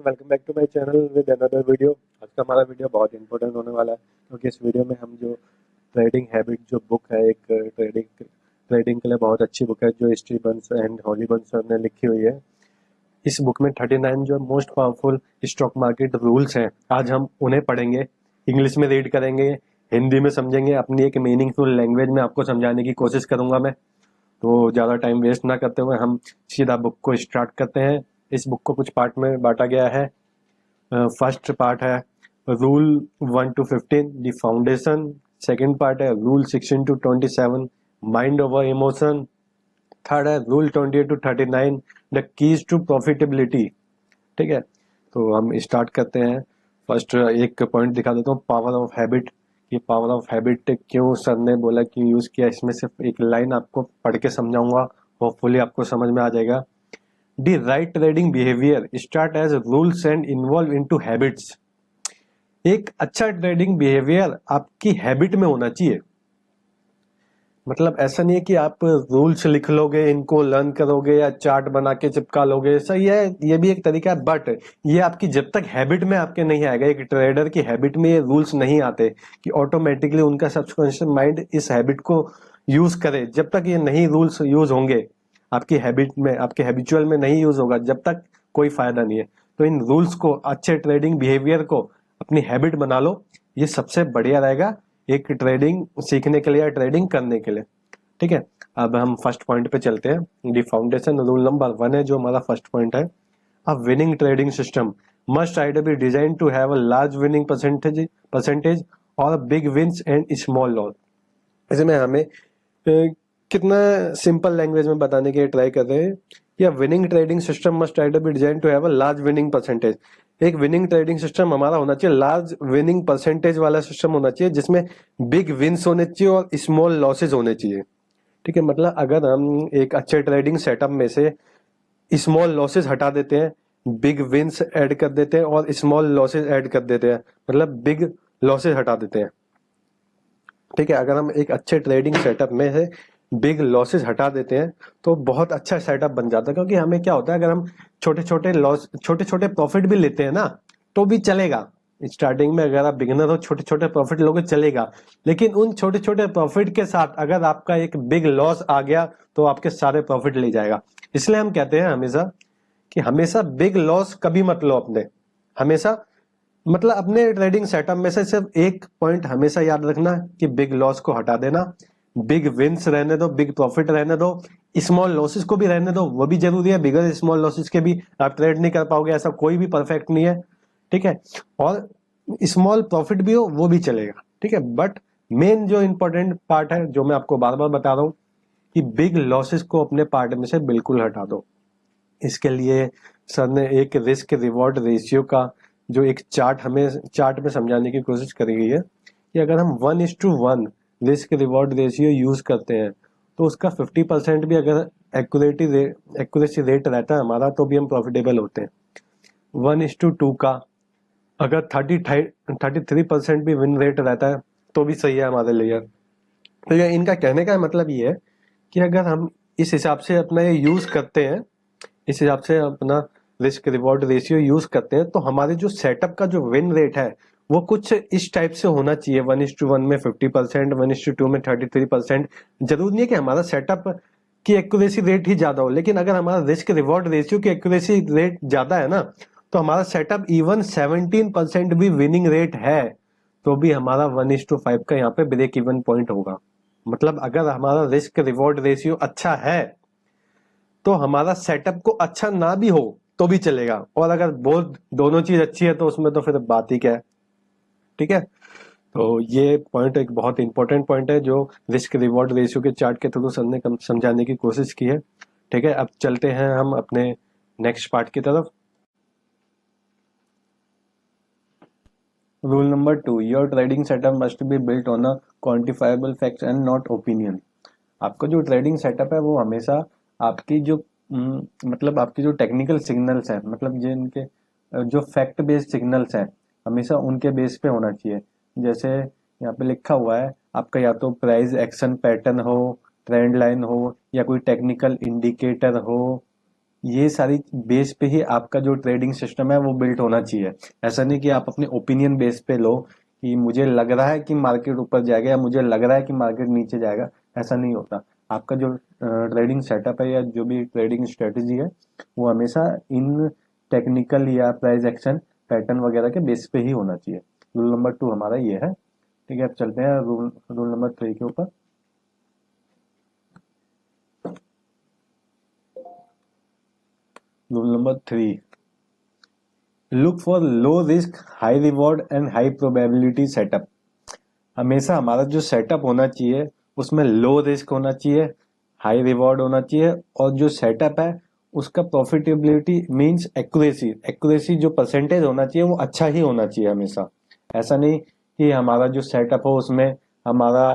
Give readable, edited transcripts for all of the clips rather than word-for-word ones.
Welcome back to my channel with another video. आज का हमारा वीडियो बहुत इंपॉर्टेंट होने वाला है क्योंकि इस वीडियो में हम जो ट्रेडिंग हैबिट जो बुक है, एक ट्रेडिंग ट्रेडिंग के लिए बहुत अच्छी बुक है जो हिस्ट्री बंस एंड हॉली बंस सर ने लिखी हुई है। इस बुक में 39 जो most powerful stock market rules हैं, आज हम उन्हें पढ़ेंगे, इंग्लिश में रीड करेंगे, हिंदी में समझेंगे, अपनी एक मीनिंगफुल लैंग्वेज में आपको समझाने की कोशिश करूंगा मैं। तो ज़्यादा टाइम वेस्ट ना करते हुए हम सीधा बुक को स्टार्ट करते हैं। इस बुक को कुछ पार्ट में बांटा गया है। फर्स्ट पार्ट है rule 1 to 15 the foundation. Second part है rule 16 to 27 mind over emotion. Third है rule 28 to 39 the keys to profitability. ठीक है, तो हम स्टार्ट करते हैं। फर्स्ट एक पॉइंट दिखा देता हूँ, पावर ऑफ हैबिट। ये पावर ऑफ हैबिट क्यों सर ने बोला, क्यों यूज किया, इसमें सिर्फ एक लाइन आपको पढ़ के समझाऊंगा, होपफुली आपको समझ में आ जाएगा। The right trading behavior start as rules and involve into habits। एक अच्छा ट्रेडिंग बिहेवियर आपकी हैबिट में होना चाहिए। मतलब ऐसा नहीं है कि आप रूल्स लिख लोगे, इनको लर्न करोगे या चार्ट बना के चिपका लोगे, सही है, ये भी एक तरीका है, बट ये आपकी जब तक हैबिट में आपके नहीं आएगा, एक ट्रेडर की हैबिट में ये रूल्स नहीं आते कि ऑटोमेटिकली उनका सबकॉन्शियस माइंड इस हैबिट को यूज करे, जब तक ये नहीं रूल्स यूज होंगे आपकी हैबिट में, आपके हैबिचुअल में नहीं यूज होगा, जब तक कोई फायदा नहीं है। तो इन रूल्स को, अच्छे ट्रेडिंग बिहेवियर को अपनी हैबिट बना लो, ये सबसे बढ़िया रहेगा एक ट्रेडिंग सीखने के लिए या ट्रेडिंग करने के लिए। ठीक है, अब हम फर्स्ट पॉइंट पे चलते हैं। दी फाउंडेशन रूल नंबर 1 है जो हमारा फर्स्ट पॉइंट है। A winning trading system must either be design to have a large winning percentage और big wins and small loss. इसमें हमें कितना सिंपल लैंग्वेज में बताने की ट्राई कर रहे हैं। या winning trading system must either be design to have a large winning percentage. एक विनिंग ट्रेडिंग सिस्टम हमारा होना चाहिए, लार्ज विनिंग परसेंटेज वाला सिस्टम होना चाहिए, जिसमें बिग विंस होने चाहिए और स्मॉल लॉसेज होने चाहिए। ठीक है, मतलब अगर हम एक अच्छे ट्रेडिंग सेटअप में से स्मॉल लॉसेज हटा देते हैं, बिग विंस ऐड कर देते हैं और स्मॉल लॉसेज ऐड कर देते हैं, मतलब बिग लॉसेज हटा देते हैं। ठीक है, अगर हम एक अच्छे ट्रेडिंग सेटअप में से बिग लॉसेस हटा देते हैं तो बहुत अच्छा सेटअप बन जाता है। क्योंकि हमें क्या होता है, अगर हम छोटे छोटे लॉस, छोटे छोटे प्रॉफिट भी लेते हैं ना, तो भी चलेगा। स्टार्टिंग में अगर आप बिगिनर हो, छोटे छोटे प्रॉफिट लोगे चलेगा, लेकिन उन छोटे छोटे प्रॉफिट के साथ अगर आपका एक बिग लॉस आ गया तो आपके सारे प्रॉफिट ले जाएगा। इसलिए हम कहते हैं हमेशा कि हमेशा बिग लॉस कभी मत लो अपने, हमेशा, मतलब अपने ट्रेडिंग सेटअप में से सिर्फ एक पॉइंट हमेशा याद रखना कि बिग लॉस को हटा देना, बिग विंस रहने दो, बिग प्रॉफिट रहने दो, स्मॉल लॉसेस को भी रहने दो, वो भी जरूरी है। बिगर स्मॉल लॉसेस के भी आप ट्रेड नहीं कर पाओगे, ऐसा कोई भी परफेक्ट नहीं है। ठीक है, और स्मॉल प्रॉफिट भी हो वो भी चलेगा। ठीक है, बट मेन जो इंपॉर्टेंट पार्ट है, जो मैं आपको बार बार बता रहा हूं, कि बिग लॉसेस को अपने पार्ट में से बिल्कुल हटा दो। इसके लिए सर ने एक रिस्क रिवॉर्ड रेशियो का जो एक चार्ट हमें चार्ट में समझाने की कोशिश करी गई है कि अगर हम 1:1 रिस्क रिवॉर्ड रेशियो यूज करते हैं तो उसका 50% भी अगर एक्यूरेसी रेट रहता है हमारा, तो भी हम प्रॉफिटेबल होते हैं। 1:2 का अगर 33% भी विन रेट रहता है तो भी सही है हमारे लिए। तो ये इनका कहने का मतलब ये है कि अगर हम इस हिसाब से अपना ये यूज करते हैं, इस हिसाब से अपना रिस्क रिवॉर्ड रेशियो यूज करते हैं, तो हमारे जो सेटअप का जो विन रेट है वो कुछ इस टाइप से होना चाहिए। 1:1 में 50%, 1:2 में 33%। जरूरी नहीं है कि हमारा सेटअप की एक्यूरेसी रेट ही ज्यादा हो, लेकिन अगर हमारा रिस्क रिवॉर्ड रेशियो की एक्यूरेसी रेट ज्यादा है ना, तो हमारा सेटअप इवन 17% भी विनिंग रेट है तो भी हमारा 1:5 का यहाँ पे ब्रेक इवन पॉइंट होगा। मतलब अगर हमारा रिस्क रिवॉर्ड रेशियो अच्छा है तो हमारा सेटअप को अच्छा ना भी हो तो भी चलेगा, और अगर बहुत दोनों चीज अच्छी है तो उसमें तो फिर बात ही क्या है। ठीक है, तो ये पॉइंट एक बहुत इंपॉर्टेंट पॉइंट है जो रिस्क रिवॉर्ड रेशियो के चार्ट के थ्रू सर ने समझाने की कोशिश की है। ठीक है, अब चलते हैं हम अपने नेक्स्ट पार्ट की तरफ। Rule number 2, your trading setup must be built on a quantifiable facts and not opinion. आपका जो ट्रेडिंग सेटअप है वो हमेशा आपकी जो मतलब आपकी जो टेक्निकल सिग्नल्स हैं, मतलब जिनके जो फैक्ट बेस्ड सिग्नल्स हैं, हमेशा उनके बेस पे होना चाहिए। जैसे यहाँ पे लिखा हुआ है आपका, या तो प्राइस एक्शन पैटर्न हो, ट्रेंड लाइन हो, या कोई टेक्निकल इंडिकेटर हो, ये सारी बेस पे ही आपका जो ट्रेडिंग सिस्टम है वो बिल्ट होना चाहिए। ऐसा नहीं कि आप अपने ओपिनियन बेस पे लो कि मुझे लग रहा है कि मार्केट ऊपर जाएगा या मुझे लग रहा है कि मार्केट नीचे जाएगा, ऐसा नहीं होता। आपका जो ट्रेडिंग सेटअप है या जो भी ट्रेडिंग स्ट्रेटेजी है वो हमेशा इन टेक्निकल या प्राइस एक्शन पैटर्न वगैरह के बेस पे ही होना चाहिए। रूल नंबर 2 हमारा ये है। ठीक है, अब चलते हैं रूल नंबर 3 के ऊपर। Rule number 3, look for low risk high reward and high probability setup. हमेशा हमारा जो सेटअप होना चाहिए उसमें लो रिस्क होना चाहिए, हाई रिवॉर्ड होना चाहिए, और जो सेटअप है उसका प्रॉफिटेबिलिटी मींस एक्यूरेसी, एक्यूरेसी जो परसेंटेज होना चाहिए वो अच्छा ही होना चाहिए हमेशा। ऐसा नहीं कि हमारा जो सेटअप हो उसमें हमारा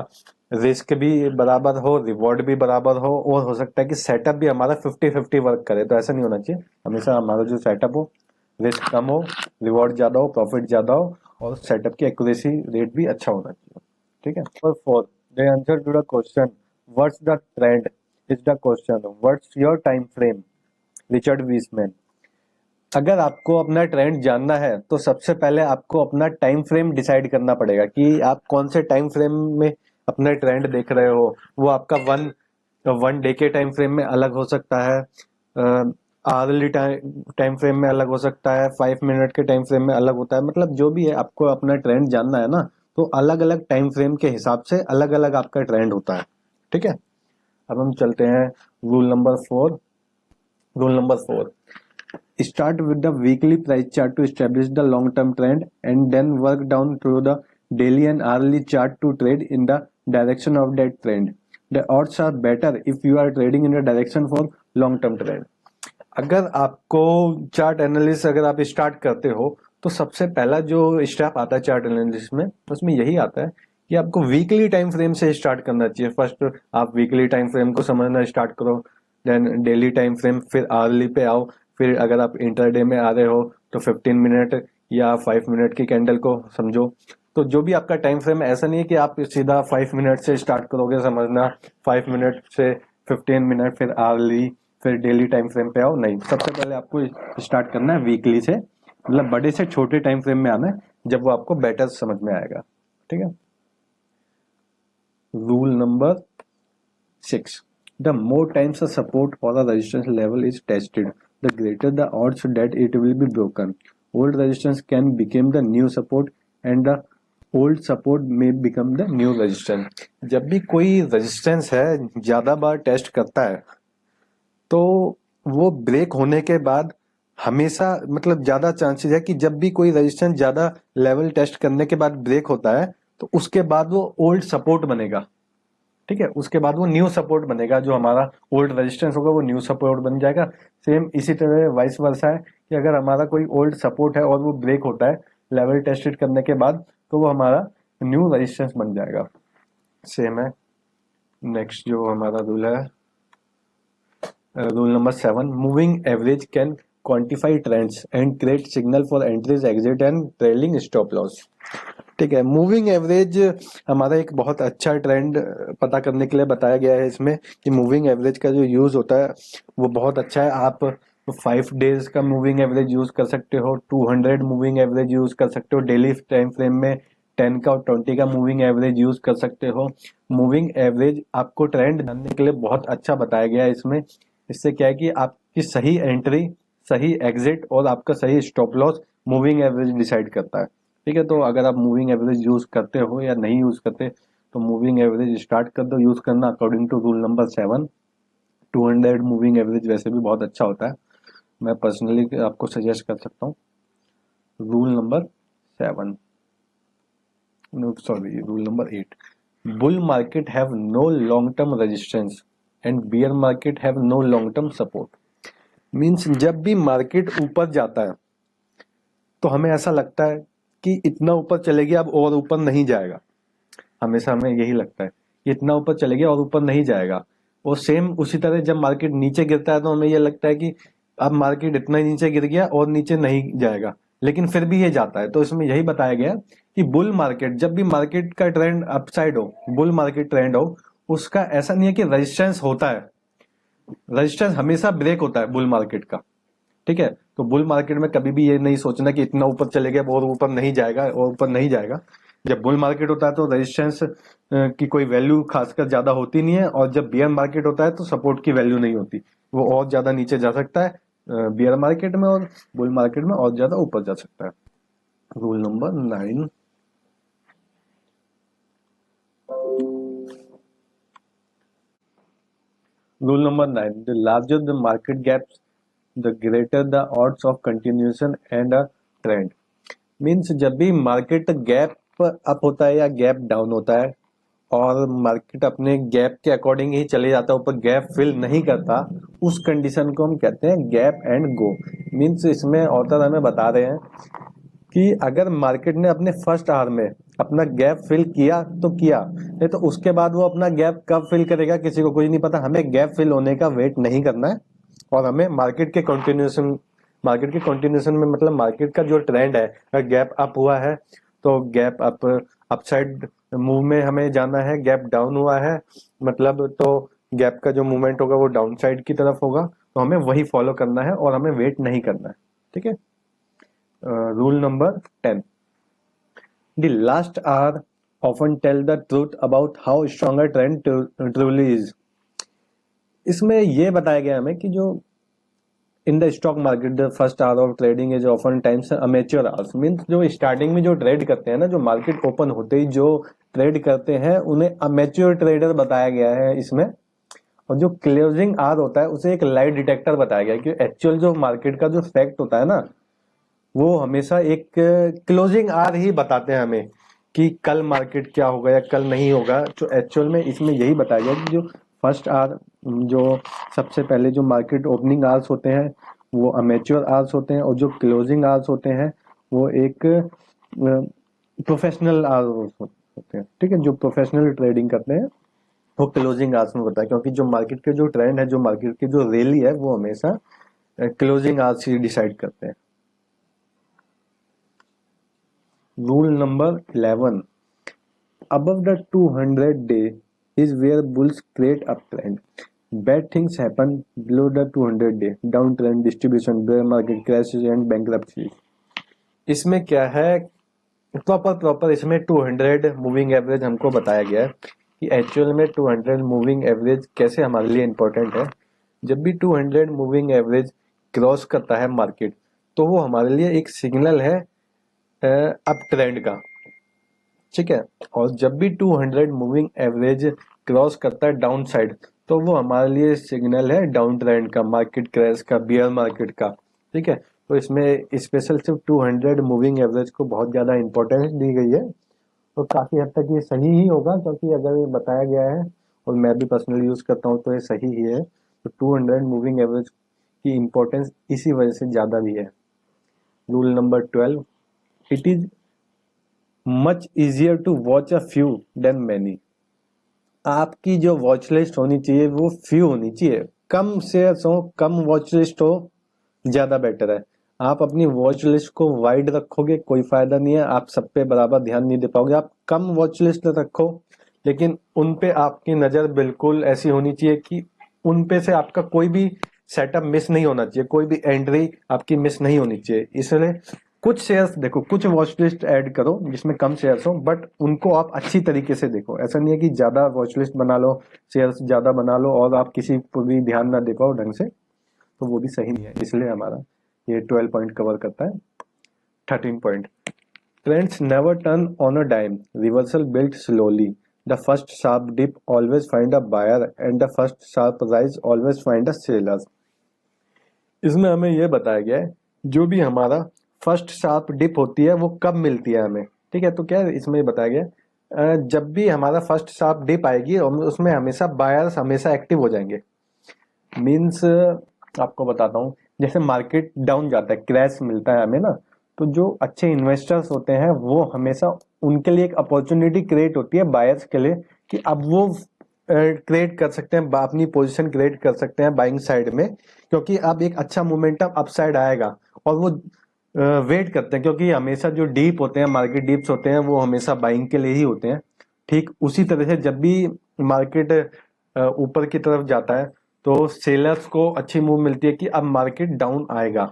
रिस्क भी बराबर हो, रिवॉर्ड भी बराबर हो, और हो सकता है कि सेटअप भी हमारा 50-50 वर्क करे, तो ऐसा नहीं होना चाहिए। हमेशा हमारा जो सेटअप हो रिस्क कम हो, रिवॉर्ड ज्यादा हो, प्रॉफिट ज्यादा हो, और सेटअप की एक्यूरेसी रेट भी अच्छा होना चाहिए। ठीक है। Number 4, the answer to the question what's the trend is the question what's your time frame, Richard Weissman. अगर आपको अपना ट्रेंड जानना है तो सबसे पहले आपको अपना टाइम फ्रेम डिसाइड करना पड़ेगा कि आप कौन से टाइम फ्रेम में अपना ट्रेंड देख रहे हो। वो आपका वन डे के टाइम फ्रेम में अलग हो सकता है, आवर्ली टाइम फ्रेम में अलग हो सकता है, 5 मिनट के टाइम फ्रेम में अलग होता है। मतलब जो भी है, आपको अपना ट्रेंड जानना है ना, तो अलग अलग टाइम फ्रेम के हिसाब से अलग अलग आपका ट्रेंड होता है। ठीक है, अब हम चलते हैं rule number 4। Rule number 4, start with the weekly price chart to establish the long term trend and then work down through the daily and hourly chart to trade in the direction of that trend. The odds are better if you are trading in the direction for long term trend. अगर आपको chart analysis अगर आप start करते हो तो सबसे पहला जो स्टेप आता है चार्ट एनालिसिस में, उसमें यही आता है कि आपको वीकली टाइम फ्रेम से स्टार्ट करना चाहिए। फर्स्ट आप वीकली टाइम फ्रेम को समझना स्टार्ट करो, देन डेली टाइम फ्रेम, फिर आवरली पे आओ, फिर अगर आप इंटरडे में आ रहे हो तो 15 मिनट या 5 मिनट की कैंडल को समझो। तो जो भी आपका टाइम फ्रेम है, ऐसा नहीं है कि आप सीधा 5 मिनट से स्टार्ट करोगे समझना, 5 मिनट से 15 मिनट फिर आवरली फिर डेली टाइम फ्रेम पे आओ, नहीं। सबसे पहले आपको स्टार्ट करना है वीकली से, मतलब बड़े से छोटे टाइम फ्रेम में आना है, जब वो आपको बेटर समझ में आएगा। ठीक है। Rule number 6, the more times a support or a resistance level is tested, the greater the odds that it will be broken. Old resistance can become the new support and the old support may become the new resistance. जब भी कोई resistance है ज्यादा बार test करता है तो वो break होने के बाद हमेशा, मतलब ज्यादा चांसेस है कि जब भी कोई रेजिस्टेंस ज्यादा लेवल टेस्ट करने के बाद ब्रेक होता है तो उसके बाद वो ओल्ड सपोर्ट बनेगा। ठीक है, उसके बाद वो न्यू सपोर्ट बनेगा, जो हमारा ओल्ड रेजिस्टेंस होगा वो न्यू सपोर्ट बन जाएगा। सेम इसी तरह वाइस वर्सा है कि अगर हमारा कोई ओल्ड सपोर्ट है और वो ब्रेक होता है लेवल टेस्टेड करने के बाद, तो वो हमारा न्यू रेजिस्टेंस बन जाएगा। सेम है। नेक्स्ट जो हमारा रूल है, rule number 7, moving average can quantify trends and create signal for entries exit and trailing stop loss. ठीक है, मूविंग एवरेज हमारा एक बहुत अच्छा ट्रेंड पता करने के लिए बताया गया है इसमें कि मूविंग एवरेज का जो यूज होता है वो बहुत अच्छा है। आप 5 डेज का मूविंग एवरेज यूज कर सकते हो, 200 मूविंग एवरेज यूज कर सकते हो, डेली टाइम फ्रेम में 10 का और 20 का मूविंग एवरेज यूज कर सकते हो। मूविंग एवरेज आपको ट्रेंड जानने के लिए बहुत अच्छा बताया गया है इसमें। इससे क्या है कि आपकी सही एंट्री, सही एग्जिट और आपका सही stop loss moving average decide करता है। ठीक है, तो अगर आप मूविंग एवरेज यूज करते हो या नहीं यूज करते तो मूविंग एवरेज स्टार्ट कर दो यूज करना according to rule number 7। 200 moving average वैसे भी बहुत अच्छा होता है, मैं पर्सनली आपको सजेस्ट कर सकता हूँ। Rule number 7, sorry rule number 8, bull market have no long term resistance and bear market have no long term support. Means जब भी मार्केट ऊपर जाता है तो हमें ऐसा लगता है कि इतना ऊपर चलेगी अब और ऊपर नहीं जाएगा। हमेशा हमें यही लगता है कि इतना ऊपर चलेगी और ऊपर नहीं जाएगा। और सेम उसी तरह जब मार्केट नीचे गिरता है तो हमें ये लगता है कि अब मार्केट इतना ही नीचे गिर गया और नीचे नहीं जाएगा, लेकिन फिर भी ये जाता है। तो इसमें यही बताया गया कि बुल मार्केट, जब भी मार्केट का ट्रेंड अपसाइड हो, बुल मार्केट ट्रेंड हो, उसका ऐसा नहीं है कि रेजिस्टेंस होता है, रेजिस्टेंस हमेशा ब्रेक होता है बुल मार्केट का, ठीक है। तो बुल मार्केट में कभी भी ये नहीं सोचना कि इतना ऊपर चले गया और ऊपर नहीं जाएगा और ऊपर नहीं जाएगा। जब बुल मार्केट होता है तो रेजिस्टेंस की कोई वैल्यू खासकर ज्यादा होती नहीं है, और जब बियर मार्केट होता है तो सपोर्ट की वैल्यू नहीं होती, वो और ज्यादा नीचे जा सकता है बियर मार्केट में, और बुल मार्केट में और ज्यादा ऊपर जा सकता है। Rule number 9, rule number 9, the larger the market gaps, the greater the odds of continuation and a trend। Means जब भी मार्केट गैप अप होता है या गैप डाउन होता है और मार्केट अपने गैप के अकॉर्डिंग ही चले जाता है, ऊपर गैप फिल नहीं करता, उस कंडीशन को हम कहते हैं गैप एंड गो। मीन्स इसमें ऑथर हमें बता रहे हैं कि अगर मार्केट ने अपने फर्स्ट आवर में अपना गैप फिल किया तो किया, नहीं तो उसके बाद वो अपना गैप कब फिल करेगा किसी को कुछ नहीं पता। हमें गैप फिल होने का वेट नहीं करना है, और हमें मार्केट के कंटिन्यूएशन में मतलब मार्केट का जो ट्रेंड है, अगर गैप अप हुआ है तो गैप अप अपसाइड मूव में हमें जाना है, गैप डाउन हुआ है मतलब तो गैप का जो मूवमेंट होगा वो डाउन साइड की तरफ होगा, तो हमें वही फॉलो करना है और हमें वेट नहीं करना है, ठीक है। Rule number 10, the last hour often tell the truth about how strong a trend truly is। इसमें ये बताया गया हमें कि जो in the stock market the first hour of trading is often times amateur hours. Means जो starting में जो ट्रेड करते हैं ना, जो मार्केट ओपन होते ही जो ट्रेड करते हैं उन्हें अमेच्योर ट्रेडर बताया गया है इसमें। और जो क्लोजिंग आवर होता है उसे एक लाइट डिटेक्टर बताया गया है, कि एक्चुअल जो मार्केट का जो फैक्ट होता है ना, वो हमेशा एक क्लोजिंग आवर ही बताते हैं हमें कि कल मार्केट क्या होगा या कल नहीं होगा। जो एक्चुअल में इसमें यही बताया गया कि जो फर्स्ट आवर, जो सबसे पहले जो मार्केट ओपनिंग आवर्स होते हैं वो अमेच्योर आवर्स होते हैं, और जो क्लोजिंग आवर्स होते हैं वो एक प्रोफेशनल आवर्स होते हैं, ठीक है। जो प्रोफेशनल ट्रेडिंग करते हैं वो क्लोजिंग आवर्स में बताया, क्योंकि जो मार्केट के जो ट्रेंड है, जो मार्केट की जो रैली है, वो हमेशा क्लोजिंग आवर्स ही डिसाइड करते हैं। Rule number 11, above the 200 day is where bulls create uptrend, bad things happen below the 200 day, downtrend, distribution, bear market crashes and bankruptcies। इसमें क्या है, प्रॉपर इसमें 200 मूविंग एवरेज हमको बताया गया है कि एक्चुअल में 200 मूविंग एवरेज कैसे हमारे लिए इंपॉर्टेंट है। जब भी 200 मूविंग एवरेज क्रॉस करता है मार्केट, तो वो हमारे लिए एक सिग्नल है अप ट्रेंड का, ठीक है। और जब भी 200 मूविंग एवरेज क्रॉस करता है डाउन साइड, तो वो हमारे लिए सिग्नल है डाउन ट्रेंड का, मार्केट क्रैश का, बियर मार्केट का, ठीक है। तो इसमें स्पेशल सिर्फ 200 मूविंग एवरेज को बहुत ज्यादा इंपॉर्टेंस दी गई है, तो काफी हद तक ये सही ही होगा, क्योंकि अगर ये बताया गया है और मैं भी पर्सनली यूज करता हूँ तो ये सही ही है। तो 200 मूविंग एवरेज की इंपॉर्टेंस इसी वजह से ज्यादा भी है। Rule number 12, it is much easier to watch a few than many. आपकी जो वॉच लिस्ट होनी चाहिए वो फ्यू होनी चाहिए, कम शेयर्स हो, कम वॉच लिस्ट हो, ज्यादा बेटर है। आप अपनी वॉच लिस्ट को वाइड रखोगे कोई फायदा नहीं है, आप सब पे बराबर ध्यान नहीं दे पाओगे। आप कम वॉच लिस्ट रखो, लेकिन उन पे आपकी नजर बिल्कुल ऐसी होनी चाहिए कि उन पे से आपका कोई भी सेटअप मिस नहीं होना चाहिए, कोई भी एंट्री आपकी मिस नहीं होनी चाहिए। इसलिए कुछ शेयर्स देखो, कुछ वॉच लिस्ट ऐड करो जिसमें कम शेयर्स हो, बट उनको आप अच्छी तरीके से देखो। ऐसा नहीं है कि ज्यादा वॉच लिस्ट बना लो, शेयर्स ज्यादा बना लो और आप किसी को भी ध्यान ना दे पाओ ढंग से, तो वो भी सही नहीं है। इसलिए हमारा ये 12 पॉइंट कवर करता है। 13 point, trends never turn on a dime, reversal built slowly, the first sharp dip always find a buyer and the first sharp rise always find a seller. इसमें हमें यह बताया गया है जो भी हमारा फर्स्ट शार्प डिप होती है वो कब मिलती है हमें, ठीक है। तो क्या है, इसमें बताया गया जब भी हमारा फर्स्ट शार्प डिप आएगी और उसमें हमेशा बायर्स हमेशा एक्टिव हो जाएंगे। मीन्स आपको बताता हूँ, जैसे मार्केट डाउन जाता है, क्रैश मिलता है हमें ना, तो जो अच्छे इन्वेस्टर्स होते हैं वो हमेशा, उनके लिए एक अपॉर्चुनिटी क्रिएट होती है बायर्स के लिए, कि अब वो क्रिएट कर सकते हैं, अपनी पोजीशन क्रिएट कर सकते हैं बाइंग साइड में, क्योंकि अब एक अच्छा मोमेंटम अपसाइड आएगा। और वो वेट करते हैं, क्योंकि हमेशा जो डीप होते हैं, मार्केट डीप्स होते हैं, वो हमेशा बाइंग के लिए ही होते हैं। ठीक उसी तरह से जब भी मार्केट ऊपर की तरफ जाता है, तो सेलर्स को अच्छी मूव मिलती है कि अब मार्केट डाउन आएगा,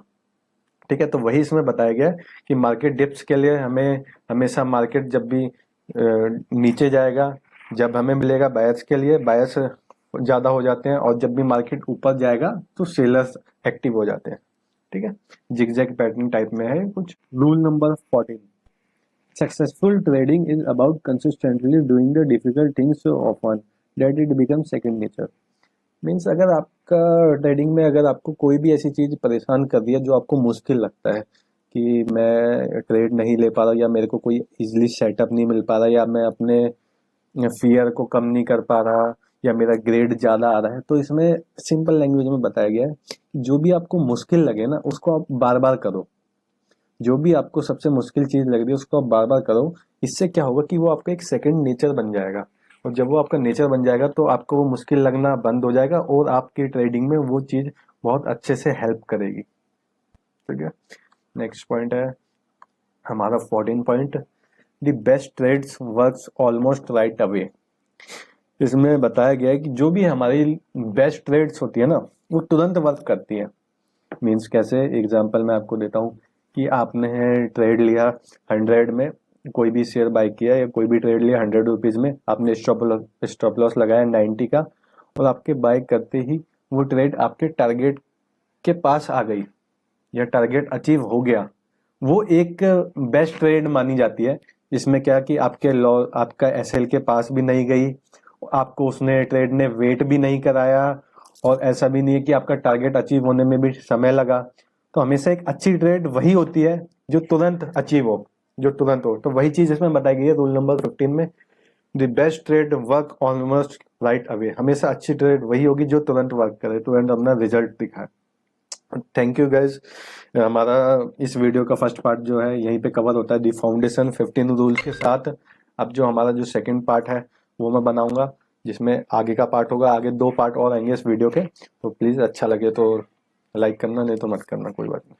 ठीक है। तो वही इसमें बताया गया है कि मार्केट डिप्स के लिए हमें हमेशा मार्केट जब भी नीचे जाएगा, जब हमें मिलेगा बायर्स के लिए, बायर्स ज़्यादा हो जाते हैं, और जब भी मार्केट ऊपर जाएगा तो सेलर्स एक्टिव हो जाते हैं, ठीक है। जिगजैग पैटर्न टाइप में है कुछ। Rule number 14, successful trading is about consistently doing the difficult things so often that it become second nature. Means अगर आपका ट्रेडिंग में अगर आपको कोई भी ऐसी चीज़ परेशान कर रही है जो आपको मुश्किल लगता है कि मैं ट्रेड नहीं ले पा रहा, या मेरे को कोई इजीली सेटअप नहीं मिल पा रहा, या मैं अपने फियर को कम नहीं कर पा रहा, या मेरा ग्रेड ज़्यादा आ रहा है, तो इसमें सिंपल लैंग्वेज में बताया गया है कि जो भी आपको मुश्किल लगे ना उसको आप बार बार करो। जो भी आपको सबसे मुश्किल चीज़ लग रही है उसको आप बार बार करो। इससे क्या होगा कि वो आपका एक सेकंड नेचर बन जाएगा, और जब वो आपका नेचर बन जाएगा तो आपको वो मुश्किल लगना बंद हो जाएगा, और आपकी ट्रेडिंग में वो चीज़ बहुत अच्छे से हेल्प करेगी, ठीक है। नेक्स्ट पॉइंट है हमारा 14 point, the best trades works almost right away. इसमें बताया गया है कि जो भी हमारी बेस्ट ट्रेड्स होती है ना वो तुरंत वर्क करती है। मीन्स कैसे, एग्जांपल मैं आपको देता हूँ कि आपने ट्रेड लिया 100 में, कोई भी शेयर बाय किया या कोई भी ट्रेड लिया 100 रुपीज़ में, आपने स्टॉप लॉस लगाया 90 का, और आपके बाय करते ही वो ट्रेड आपके टारगेट के पास आ गई या टारगेट अचीव हो गया, वो एक बेस्ट ट्रेड मानी जाती है। इसमें क्या कि आपके लॉ आपका एसएल के पास भी नहीं गई, आपको उसने ट्रेड ने वेट भी नहीं कराया, और ऐसा भी नहीं है कि आपका टारगेट अचीव होने में भी समय लगा। तो हमेशा एक अच्छी ट्रेड वही होती है जो तुरंत अचीव हो, जो तुरंत हो। तो वही चीज इसमें बताई गई है रूल नंबर 15 में, the best trade work almost right away. हमेशा अच्छी ट्रेड वही होगी जो तुरंत वर्क करे, तुरंत अपना रिजल्ट दिखाए। Thank you guys. हमारा इस वीडियो का फर्स्ट पार्ट जो है यहीं पे कवर होता है दी फाउंडेशन 15 रूल्स के साथ। अब जो हमारा जो सेकंड पार्ट है वो मैं बनाऊंगा, जिसमें आगे का पार्ट होगा, आगे 2 पार्ट और आएंगे इस वीडियो के। तो प्लीज़ अच्छा लगे तो लाइक करना, नहीं तो मत करना, कोई बात नहीं।